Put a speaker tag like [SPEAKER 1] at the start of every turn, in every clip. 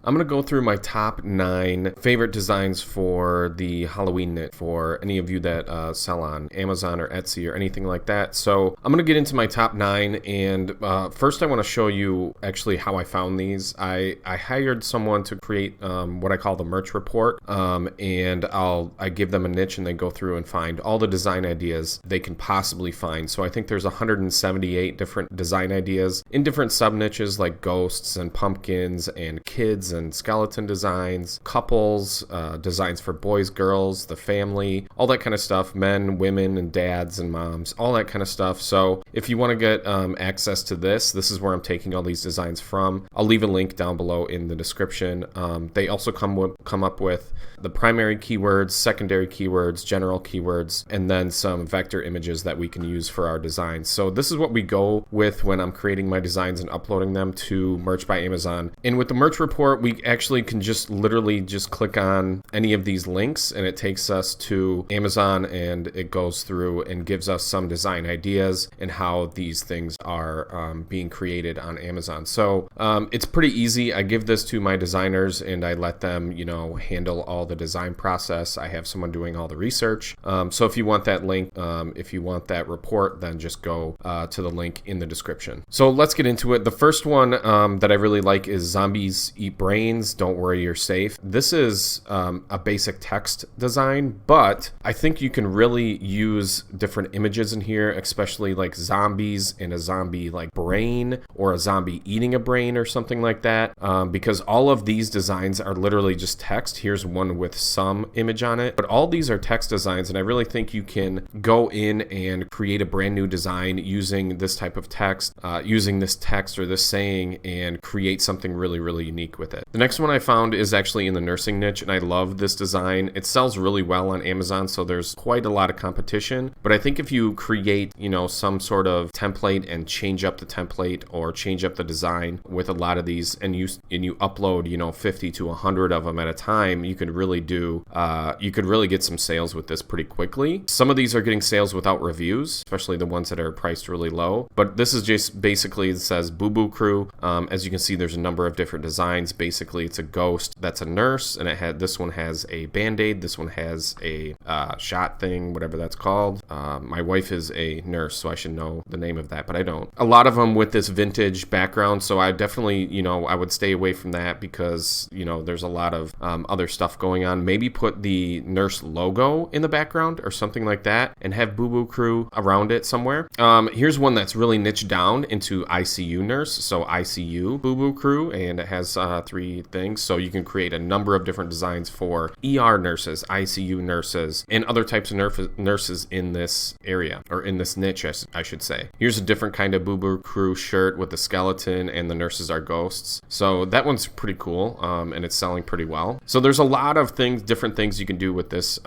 [SPEAKER 1] I'm going to go through my top 9 favorite designs for the Halloween knit for any of you that sell on Amazon or Etsy or anything like that. So I'm going to get into my top 9, and first I want to show you actually how I found these. I hired someone to create what I call the merch report, and I give them a niche and they go through and find all the design ideas they can possibly find. So I think there's 178 different design ideas in different sub niches like ghosts and pumpkins and kids and skeleton designs, couples, designs for boys, girls, the family, all that kind of stuff, men, women, and dads and moms, all that kind of stuff. So if you want to get access to this is where I'm taking all these designs from. I'll leave a link down below in the description. They also come up with the primary keywords, secondary keywords, general keywords, and then some vector images that we can use for our designs. So this is what we go with when I'm creating my designs and uploading them to Merch by Amazon. And with the merch report, we actually can just literally just click on any of these links and it takes us to Amazon, and it goes through and gives us some design ideas and how these things are being created on Amazon. So it's pretty easy. I give this to my designers and I let them, handle all the design process. I have someone doing all the research. So if you want that link, if you want that report, then just go to the link in the description. So let's get into it. The first one that I really like is Zombies Eat Brains, Don't Worry, You're Safe. This is a basic text design, but I think you can really use different images in here, especially like zombies and a zombie like brain, or a zombie eating a brain or something like that, because all of these designs are literally just text. Here's one with some image on it, but all these are text designs, and I really think you can go in and create a brand new design using this type of text, using this text or this saying, and create something really, really unique with it. The next one I found is actually in the nursing niche, and I love this design. It sells really well on Amazon, so there's quite a lot of competition, but I think if you create, some sort of template and change up the template or change up the design with a lot of these, and you upload, 50 to 100 of them at a time, you could really get some sales with this pretty quickly. Some of these are getting sales without reviews, especially the ones that are priced really low, but this is just basically, it says Boo Boo Crew. As you can see, there's a number of different designs. Basically, it's a ghost that's a nurse, and this one has a band-aid, this one has a shot thing, whatever that's called. My wife is a nurse, so I should know the name of that, but I don't. A lot of them with this vintage background, so I definitely, I would stay away from that because, there's a lot of other stuff going on. Maybe put the nurse logo in the background or something like that, and have Boo Boo Crew around it somewhere. Here's one that's really niched down into ICU nurse, so ICU Boo Boo Crew, and it has 3 things, so you can create a number of different designs for ER nurses, ICU nurses, and other types of nurses in this area, or in this niche, I should say. Here's a different kind of Boo Boo Crew shirt with the skeleton, and the nurses are ghosts. So that one's pretty cool, and it's selling pretty well. So there's a lot of different things you can do with this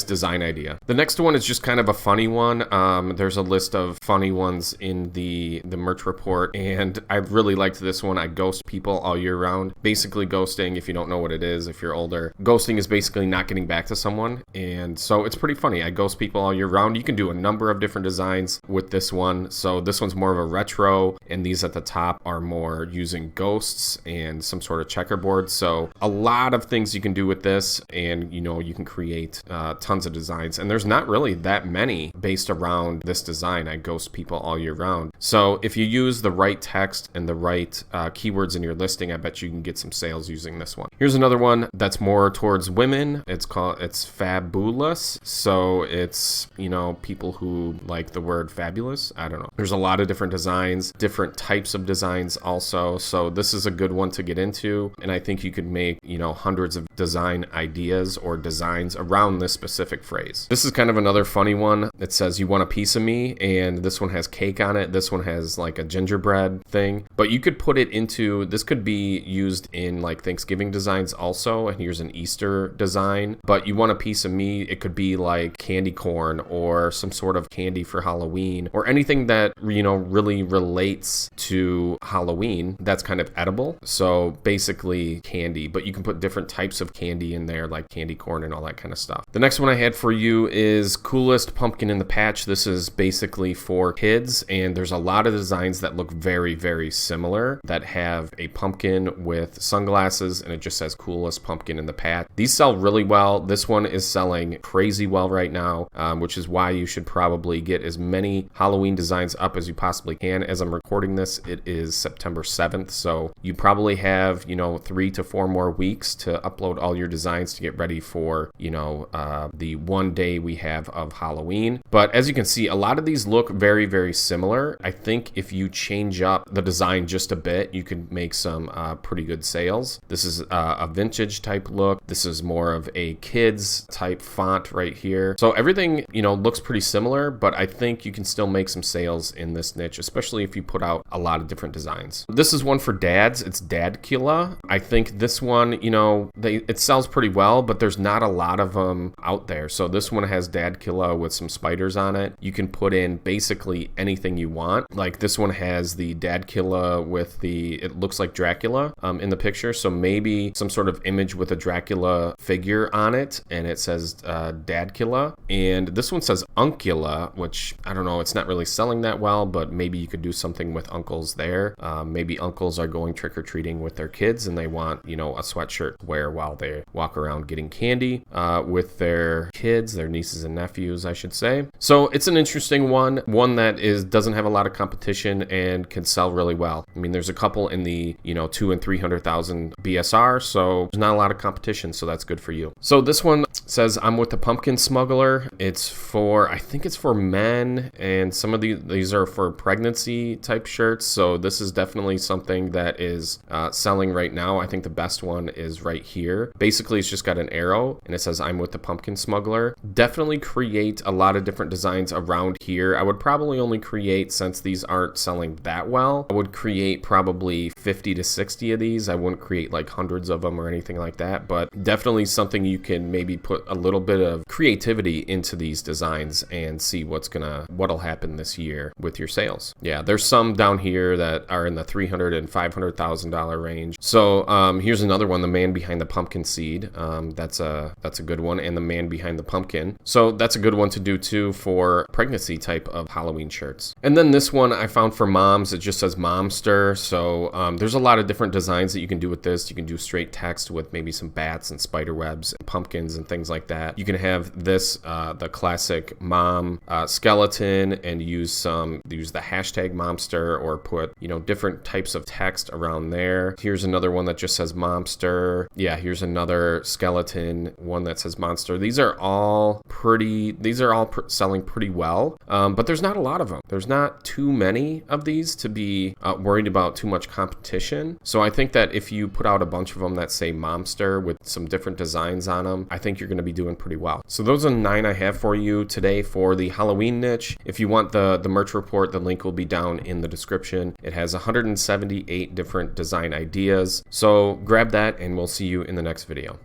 [SPEAKER 1] design idea. The next one is just kind of a funny one. There's a list of funny ones in the merch report, and I really liked this one. I ghost people all year round. Basically, ghosting, if you don't know what it is, if you're older, ghosting is basically not getting back to someone, and so it's pretty funny. I ghost people all year round. You can do a number of different designs with this one. So this one's more of a retro, and these at the top are more using ghosts and some sort of checkerboard. So a lot of things you can do with this, and you can create tons of designs, and there's not really that many based around this design. I ghost people all year round. So if you use the right text and the right keywords in your listing, I bet you can get some sales using this one. Here's another one that's more towards women. It's fabulous. So it's, people who like the word fabulous. I don't know. There's a lot of different designs, different types of designs also. So this is a good one to get into, and I think you could make, hundreds of design ideas or designs around this specific phrase. This is kind of another funny one. It says, "You want a piece of me?" And this one has cake on it. This one has like a gingerbread thing, but you could put it into, this could be used in like Thanksgiving designs also. And here's an Easter design, but you want a piece of me. It could be like candy corn or some sort of candy for Halloween, or anything that, really relates to Halloween that's kind of edible. So basically candy, but you can put different types of candy in there, like candy corn and all that kind of stuff. The next one I had for you is Coolest Pumpkin in the patch, this is basically for kids, and there's a lot of designs that look very, very similar that have a pumpkin with sunglasses, and it just says coolest pumpkin in the patch. These sell really well. This one is selling crazy well right now, which is why you should probably get as many Halloween designs up as you possibly can. As I'm recording this, it is September 7th, so you probably have, 3 to 4 more weeks to upload all your designs to get ready for, the one day we have of Halloween. But as you can see, a lot of these look very, very similar. I think if you change up the design just a bit, you could make some pretty good sales. This is a vintage type look. This is more of a kids type font right here. So everything, looks pretty similar, but I think you can still make some sales in this niche, especially if you put out a lot of different designs. This is one for dads. It's Dadkula. I think this one, it sells pretty well, but there's not a lot of them out there. So this one has Dadkula with some spiders on it. You can put in basically anything you want. Like this one has the Dadkula with it looks like Dracula in the picture. So maybe some sort of image with a Dracula figure on it, and it says Dadkula. And this one says Uncula, which I don't know, it's not really selling that well, but maybe you could do something with uncles there. Maybe uncles are going trick-or-treating with their kids and they want, a sweatshirt to wear while they walk around getting candy with their kids, their nieces and nephews, I should say. So it's an interesting one that doesn't have a lot of competition and can sell really well. I mean, there's a couple in the, 200,000 and 300,000 BSR, so there's not a lot of competition, so that's good for you. So this one says, I'm with the Pumpkin Smuggler. I think it's for men, and some of these are for pregnancy type shirts, so this is definitely something that is selling right now. I think the best one is right here. Basically, it's just got an arrow, and it says, I'm with the Pumpkin Smuggler. Definitely create a lot of different designs around here. I would probably only create, since these aren't selling that well, I would create probably 50 to 60 of these. I wouldn't create like hundreds of them or anything like that, but definitely something you can maybe put a little bit of creativity into these designs and see what'll happen this year with your sales. Yeah, there's some down here that are in the $300,000 and $500,000 range. So here's another one, the Man Behind the Pumpkin Seed. That's a good one, and the Man Behind the Pumpkin. So that's a good one to do too for pregnancy type of Halloween shirts. And then this one I found for moms. It just says Momster. So there's a lot of different designs that you can do with this. You can do straight text with maybe some bats and spider webs and pumpkins and things like that. You can have this the classic mom skeleton and use the hashtag Momster, or put different types of text around there. Here's another one that just says Momster. Yeah, here's another skeleton one that says Monster. These are all selling pretty well, but there's not a lot of them. There's not too many of these to be worried about too much competition. So I think that if you put out a bunch of them that say Momster with some different designs on them, I think you're going to be doing pretty well. So those are 9 I have for you today for the Halloween niche. If you want the merch report, the link will be down in the description. It has 178 different design ideas. So grab that, and we'll see you in the next video.